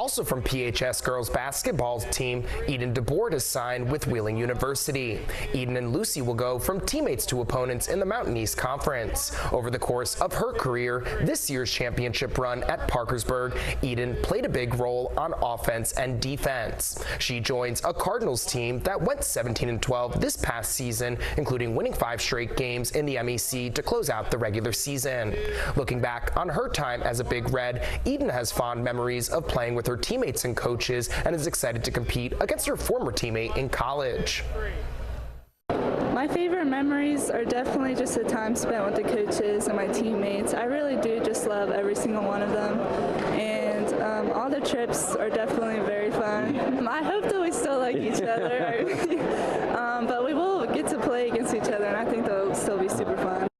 Also from PHS girls basketball team, Eden DeBord is signed with Wesleyan University. Eden and Lucie will go from teammates to opponents in the Mountain East Conference. Over the course of her career, this year's championship run at Parkersburg, Eden played a big role on offense and defense. She joins a Cardinals team that went 17-12 this past season, including winning 5 straight games in the MEC to close out the regular season. Looking back on her time as a Big Red, Eden has fond memories of playing with her teammates and coaches and is excited to compete against her former teammate in college. My favorite memories are definitely just the time spent with the coaches and my teammates. I really do just love every single one of them, and all the trips are definitely very fun. I hope that we still like each other, but we will get to play against each other, and I think that'll still be super fun.